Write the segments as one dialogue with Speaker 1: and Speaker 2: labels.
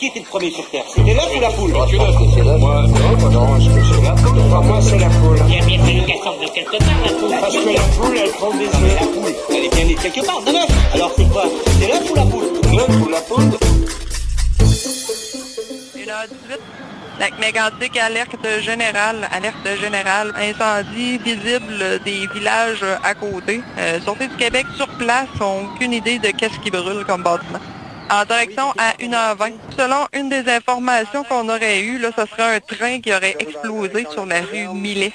Speaker 1: Qui était le premier sur Terre? C'était l'œuf ou la poule?
Speaker 2: Moi, non, est-ce que c'est la poule? Pour moi, c'est la poule.
Speaker 1: Il a bien fallu qu'elle sorte de quelque part, la poule.
Speaker 2: Parce que la poule, elle prend des œufs.
Speaker 1: La poule, elle est bien née quelque part, de l'œuf. Alors c'est quoi? C'est l'œuf ou la poule?
Speaker 2: L'œuf ou la poule?
Speaker 3: 1h18. Lac Mégantic, alerte générale, incendie visible des villages à côté. Sûreté du Québec sur place, ont aucune idée de qu'est-ce qui brûle comme bâtiment. En direction à 1h20. Selon une des informations qu'on aurait eues, là, ce serait un train qui aurait explosé sur la rue Millet.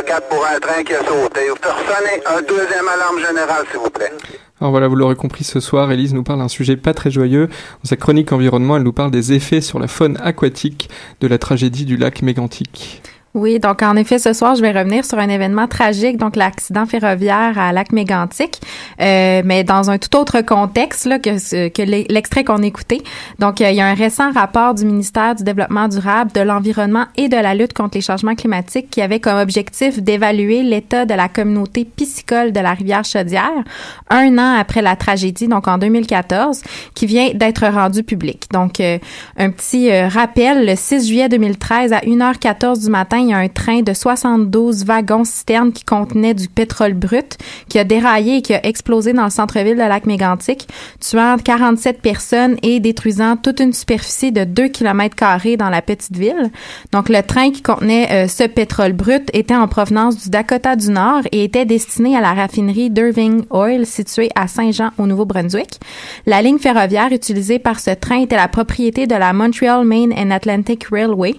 Speaker 4: 04 pour un train qui a sauté. Vous faites sonner un deuxième alarme générale, s'il vous plaît.
Speaker 5: Alors voilà, vous l'aurez compris, ce soir, Élise nous parle d'un sujet pas très joyeux. Dans sa chronique environnement, elle nous parle des effets sur la faune aquatique de la tragédie du lac Mégantic.
Speaker 6: Oui, donc en effet, ce soir, je vais revenir sur un événement tragique, donc l'accident ferroviaire à Lac-Mégantic, mais dans un tout autre contexte là, que l'extrait qu'on écoutait. Donc, il y a un récent rapport du ministère du Développement durable, de l'Environnement et de la lutte contre les changements climatiques qui avait comme objectif d'évaluer l'état de la communauté piscicole de la rivière Chaudière, un an après la tragédie, donc en 2014, qui vient d'être rendu public. Donc, un petit rappel, le 6 juillet 2013, à 1h14 du matin, il y a un train de 72 wagons-citernes qui contenait du pétrole brut qui a déraillé et qui a explosé dans le centre-ville de Lac-Mégantic, tuant 47 personnes et détruisant toute une superficie de 2 km² dans la petite ville. Donc, le train qui contenait ce pétrole brut était en provenance du Dakota du Nord et était destiné à la raffinerie d'Irving Oil située à Saint-Jean au Nouveau-Brunswick. La ligne ferroviaire utilisée par ce train était la propriété de la Montreal Main and Atlantic Railway,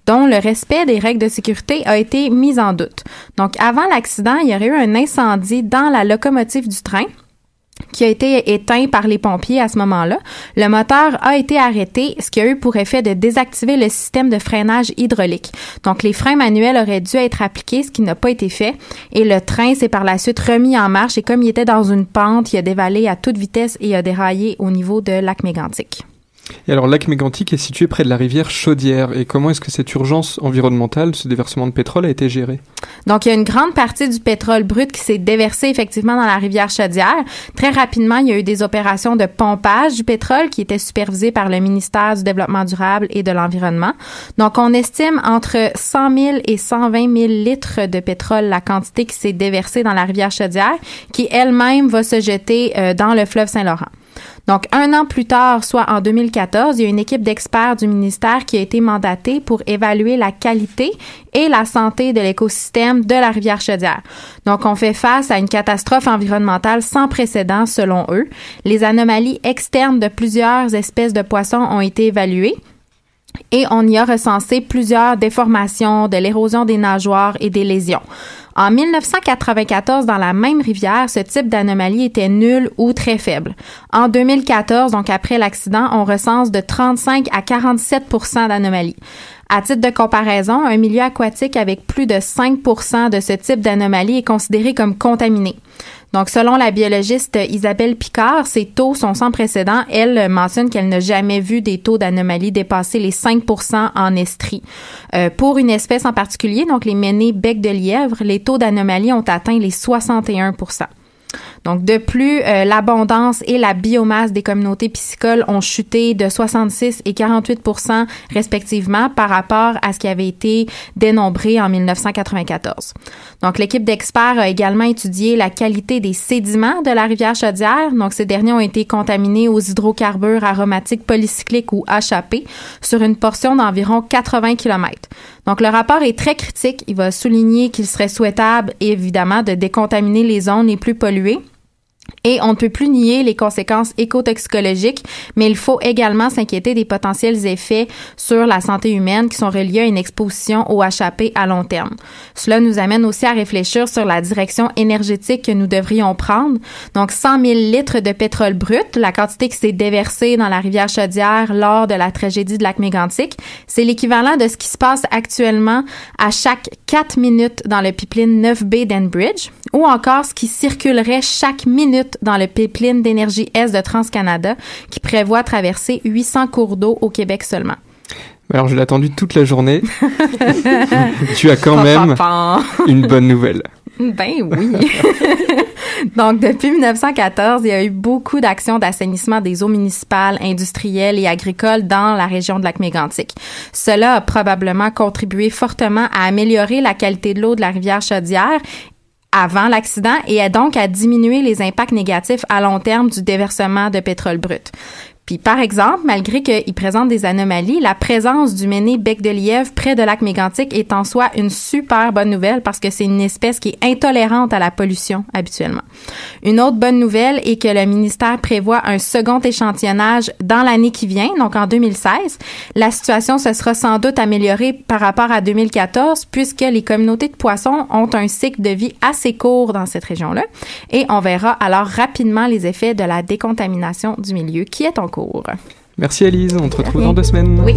Speaker 6: dont le respect des règles de sécurité a été mis en doute. Donc, avant l'accident, il y aurait eu un incendie dans la locomotive du train qui a été éteint par les pompiers à ce moment-là. Le moteur a été arrêté, ce qui a eu pour effet de désactiver le système de freinage hydraulique. Donc, les freins manuels auraient dû être appliqués, ce qui n'a pas été fait. Et le train s'est par la suite remis en marche et comme il était dans une pente, il a dévalé à toute vitesse et a déraillé au niveau de Lac-Mégantic.
Speaker 5: Et alors, Lac-Mégantic est situé près de la rivière Chaudière. Et comment est-ce que cette urgence environnementale, ce déversement de pétrole, a été géré?
Speaker 6: Donc, il y a une grande partie du pétrole brut qui s'est déversé effectivement dans la rivière Chaudière. Très rapidement, il y a eu des opérations de pompage du pétrole qui étaient supervisées par le ministère du Développement durable et de l'Environnement. Donc, on estime entre 100 000 et 120 000 litres de pétrole la quantité qui s'est déversée dans la rivière Chaudière, qui elle-même va se jeter dans le fleuve Saint-Laurent. Donc, un an plus tard, soit en 2014, il y a une équipe d'experts du ministère qui a été mandatée pour évaluer la qualité et la santé de l'écosystème de la rivière Chaudière. Donc, on fait face à une catastrophe environnementale sans précédent selon eux. Les anomalies externes de plusieurs espèces de poissons ont été évaluées. Et on y a recensé plusieurs déformations, de l'érosion des nageoires et des lésions. En 1994, dans la même rivière, ce type d'anomalie était nul ou très faible. En 2014, donc après l'accident, on recense de 35 à 47% d'anomalies. À titre de comparaison, un milieu aquatique avec plus de 5% de ce type d'anomalie est considéré comme contaminé. Donc, selon la biologiste Isabelle Picard, ces taux sont sans précédent. Elle mentionne qu'elle n'a jamais vu des taux d'anomalie dépasser les 5% en estrie. Pour une espèce en particulier, donc les ménés bec de lièvre, les taux d'anomalie ont atteint les 61%. Donc, de plus, l'abondance et la biomasse des communautés piscicoles ont chuté de 66 et 48% respectivement par rapport à ce qui avait été dénombré en 1994. Donc, l'équipe d'experts a également étudié la qualité des sédiments de la rivière Chaudière. Donc, ces derniers ont été contaminés aux hydrocarbures aromatiques polycycliques ou HAP sur une portion d'environ 80 km. Donc, le rapport est très critique. Il va souligner qu'il serait souhaitable, évidemment, de décontaminer les zones les plus polluées. Et on ne peut plus nier les conséquences écotoxicologiques, mais il faut également s'inquiéter des potentiels effets sur la santé humaine qui sont reliés à une exposition au HAP à long terme. Cela nous amène aussi à réfléchir sur la direction énergétique que nous devrions prendre. Donc, 100 000 litres de pétrole brut, la quantité qui s'est déversée dans la rivière Chaudière lors de la tragédie de Lac-Mégantic, c'est l'équivalent de ce qui se passe actuellement à chaque 4 minutes dans le pipeline 9B d'Enbridge, ou encore ce qui circulerait chaque minute dans le pipeline d'énergie Est de TransCanada qui prévoit traverser 800 cours d'eau au Québec seulement.
Speaker 5: Alors, je l'ai attendu toute la journée. Tu as quand même une bonne nouvelle.
Speaker 6: Ben oui. Donc, depuis 1914, il y a eu beaucoup d'actions d'assainissement des eaux municipales, industrielles et agricoles dans la région de Lac-Mégantic. Cela a probablement contribué fortement à améliorer la qualité de l'eau de la rivière Chaudière avant l'accident et a donc à diminuer les impacts négatifs à long terme du déversement de pétrole brut. Puis, par exemple, malgré qu'il présente des anomalies, la présence du méné bec de lièvre près de Lac-Mégantic est en soi une super bonne nouvelle parce que c'est une espèce qui est intolérante à la pollution habituellement. Une autre bonne nouvelle est que le ministère prévoit un second échantillonnage dans l'année qui vient, donc en 2016. La situation se sera sans doute améliorée par rapport à 2014 puisque les communautés de poissons ont un cycle de vie assez court dans cette région-là et on verra alors rapidement les effets de la décontamination du milieu qui est en cours.
Speaker 5: Merci Élise, on te retrouve dans 2 semaines.
Speaker 6: Oui.